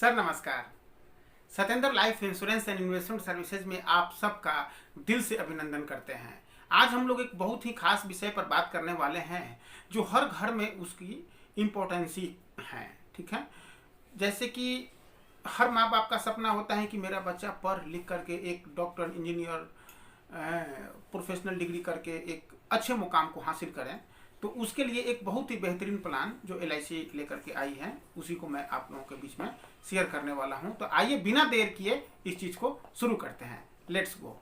Sir नमस्कार। Satyendra life insurance and investment services में आप सबका दिल से अभिनंदन करते हैं। आज हम लोग एक बहुत ही खास विषय पर बात करने वाले हैं जो हर घर में उसकी इम्पोर्टेंसी है। ठीक है, जैसे कि हर माँ बाप का सपना होता है कि मेरा बच्चा पढ़ लिख करके एक डॉक्टर, इंजीनियर, प्रोफेशनल डिग्री करके एक अच्छे मुकाम को हासिल करें। तो उसके लिए एक बहुत ही बेहतरीन प्लान जो LIC लेकर के आई है, उसी को मैं आप लोगों के बीच में शेयर करने वाला हूं। तो आइए बिना देर किए इस चीज को शुरू करते हैं। Let's go.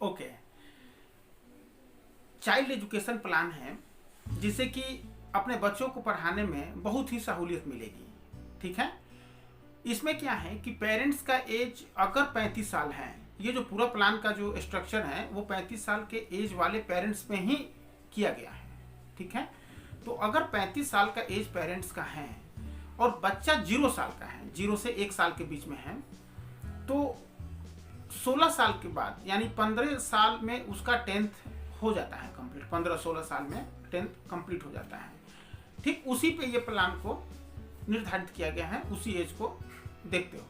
Okay, child education plan है जिससे कि अपने बच्चों को पढ़ाने में बहुत ही सहूलियत मिलेगी। ठीक है, इसमें क्या है कि पेरेंट्स का एज अगर 35 साल है, ये जो पूरा प्लान का जो स्ट्रक्चर है वो 35 साल के एज वाले पेरेंट्स में ही किया गया है। ठीक है, तो अगर 35 साल का एज पेरेंट्स का है और बच्चा 0 साल का है, 0 से 1 साल के बीच में है, तो 16 साल के बाद यानी 15 साल में उसका 10th हो जाता है कंप्लीट। 15-16 साल में 10th कंप्लीट हो जाता है। ठीक उसी पे ये प्लान को निर्धारित किया गया है, उसी एज को देखते हुए।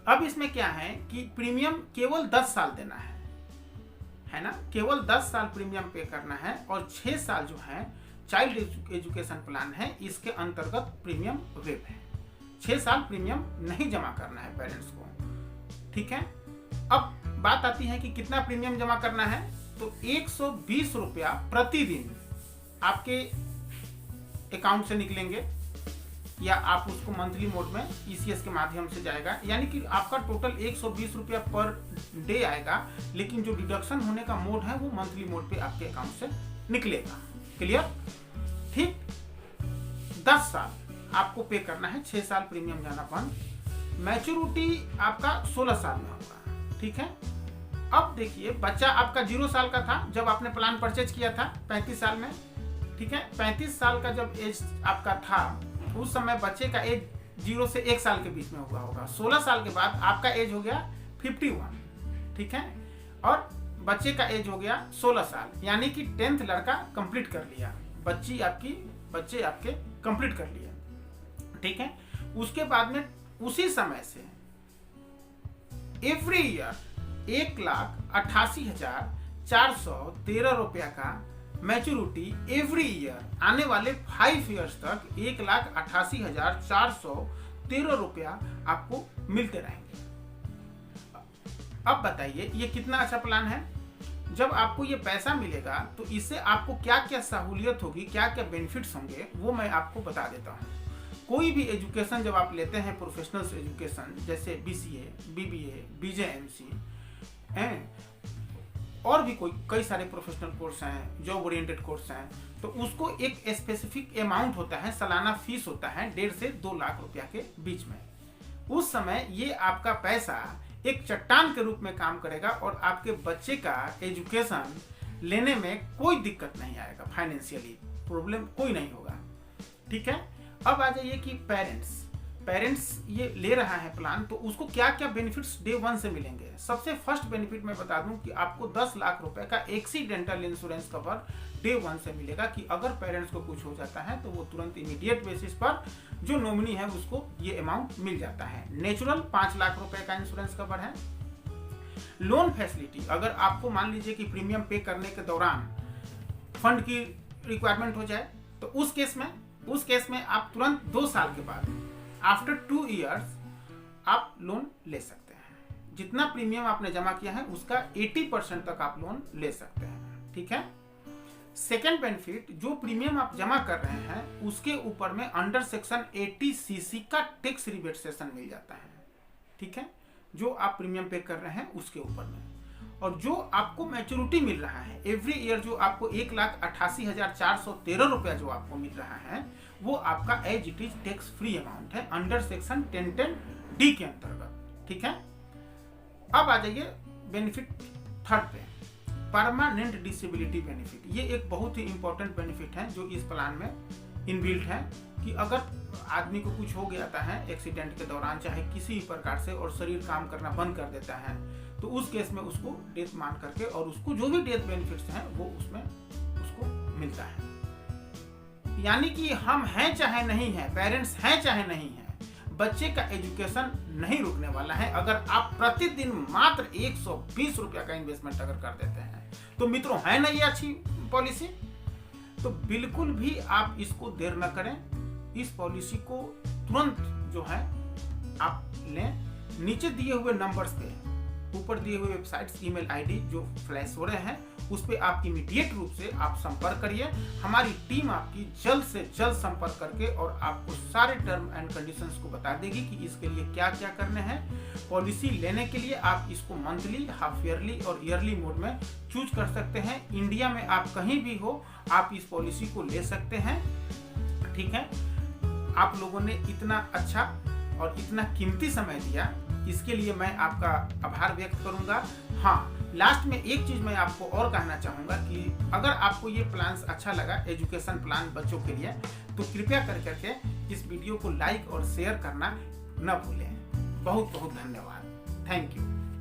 अब इसमें क्या है कि प्रीमियम केवल 10 साल देना है ना, केवल 10 साल प्रीमियम पे करना है। और 6 साल जो है चाइल्ड एजुकेशन प्लान है, इसके अंतर्गत प्रीमियम वेब है। 6 साल प्रीमियम नहीं जमा करना है पेरेंट्स को। ठीक है, अब बात आती है कि कितना प्रीमियम जमा करना है। तो 120 रुपया प्रतिदिन आपके अकाउंट से निकलेंगे या आप उसको मंथली मोड में ECS के माध्यम से जाएगा, यानी कि आपका टोटल 120 रुपया पर डे आएगा। लेकिन जो डिडक्शन होने का मोड है वो मंथली मोड पे आपके अकाउंट से निकलेगा। क्लियर? ठीक, 10 साल आपको पे करना है, 6 साल प्रीमियम जाना बंद। मैच्योरिटी आपका 16 साल में होगा। ठीक है, अब देखिए बच्चा आपका 0 साल का था जब आपने प्लान परचेज किया था 35 साल में। ठीक है, 35 साल का जब एज आपका था उस समय बच्चे का एज 0 से 1 साल के बीच में हुआ होगा। 16 साल के बाद आपका एज हो गया 51। ठीक है, और बच्चे का एज हो गया 16 साल, यानी कि 10th लड़का कंप्लीट कर लिया, बच्चे आपके कंप्लीट कर लिया। ठीक है, उसके बाद में उसी समय से एवरी ईयर 1,88,413 रुपया का मैच्योरिटी एवरी ईयर आने वाले 5 ईयर्स तक 1,88,413 रुपया आपको मिलते रहेंगे। अब बताइए ये कितना अच्छा प्लान है। जब आपको ये पैसा मिलेगा तो इससे आपको क्या क्या सहूलियत होगी, क्या क्या बेनिफिट्स होंगे, वो मैं आपको बता देता हूँ। कोई भी एजुकेशन जब आप लेते हैं, प्रोफेशनल एजुकेशन जैसे BCA, BBA, BJMC और भी कई सारे प्रोफेशनल कोर्स हैं, जॉब ओरिएंटेड कोर्स हैं, तो उसको एक स्पेसिफिक अमाउंट होता है, सालाना फीस होता है 1.5 से 2 लाख रुपया के बीच में। उस समय ये आपका पैसा एक चट्टान के रूप में काम करेगा और आपके बच्चे का एजुकेशन लेने में कोई दिक्कत नहीं आएगा, फाइनेंशियली प्रॉब्लम कोई नहीं होगा। ठीक है, अब आ जाइए कि पेरेंट्स ये ले रहा है प्लान, तो उसको क्या क्या बेनिफिट्स डे 1 से मिलेंगे। सबसे फर्स्ट बेनिफिट मैं बता दूं कि आपको 10 लाख रुपए का एक्सीडेंटल इंश्योरेंस कवर डे 1 से मिलेगा कि अगर पेरेंट्स को कुछ हो जाता है तो वो तुरंत इमीडिएट बेसिस पर जो नॉमिनी है उसको ये अमाउंट मिल जाता है। नेचुरल 5 लाख रुपए का इंश्योरेंस कवर है। लोन फैसिलिटी, अगर आपको मान लीजिए कि प्रीमियम पे करने के दौरान फंड की रिक्वायरमेंट हो जाए तो उस केस में आप तुरंत 2 साल के बाद आफ्टर 2 ईयर्स आप लोन ले सकते हैं। जितना प्रीमियम आपने जमा किया है उसका 80% तक आप लोन ले सकते हैं। ठीक है, सेकेंड बेनिफिट, जो प्रीमियम आप जमा कर रहे हैं उसके ऊपर में अंडर सेक्शन 80CC का टैक्स रिबेटसेशन मिल जाता है। ठीक है, जो आप प्रीमियम पे कर रहे हैं उसके ऊपर में। और जो आपको मैच्योरिटी मिल रहा है एवरी ईयर, जो आपको 1,88,413 रुपया जो आपको मिल रहा है वो आपका as it is tax free amount है अंडर सेक्शन 1010D के अंतर्गत। ठीक है, अब आ जाइए बेनिफिट थर्ड पे, परमानेंट डिसेबिलिटी बेनिफिट। ये एक बहुत ही इंपॉर्टेंट बेनिफिट है जो इस प्लान में इनबिल्ट है कि अगर आदमी को कुछ हो गया है एक्सीडेंट के दौरान चाहे किसी प्रकार से और शरीर काम करना बंद कर देता है तो उस केस में उसको डेथ मान करके और उसको जो भी डेथ बेनिफिट्स हैं वो उसमें उसको मिलता है। यानी कि हम हैं चाहे नहीं है, पेरेंट्स हैं चाहे नहीं है, बच्चे का एजुकेशन नहीं रुकने वाला है। अगर आप प्रतिदिन मात्र 120 रुपया का इन्वेस्टमेंट अगर कर देते हैं तो मित्रों, है ना ये अच्छी पॉलिसी? तो बिल्कुल भी आप इसको देर न करें, इस पॉलिसी को तुरंत जो है आप लें। नीचे दिए हुए नंबर्स पे, ऊपर दिए हुए वेबसाइट्स, ईमेल आईडी जो फ्लैश हो रहे हैं उस पे आप इमीडिएट रूप से आप संपर्क करिए। हमारी टीम आपकी जल्द से जल्द संपर्क करके और आपको सारे टर्म एंड कंडीशंस को बता देगी कि इसके लिए क्या क्या करने हैं। पॉलिसी लेने के लिए आप इसको मंथली, हाफ ईयरली और ईयरली मोड में चूज कर सकते हैं। इंडिया में आप कहीं भी हो, आप इस पॉलिसी को ले सकते हैं। ठीक है, आप लोगों ने इतना अच्छा और इतना कीमती समय दिया, इसके लिए मैं आपका आभार व्यक्त करूंगा। हाँ, लास्ट में एक चीज मैं आपको और कहना चाहूंगा कि अगर आपको ये प्लान्स अच्छा लगा, एजुकेशन प्लान बच्चों के लिए, तो कृपया करके इस वीडियो को लाइक और शेयर करना न भूलें। बहुत बहुत धन्यवाद। Thank you.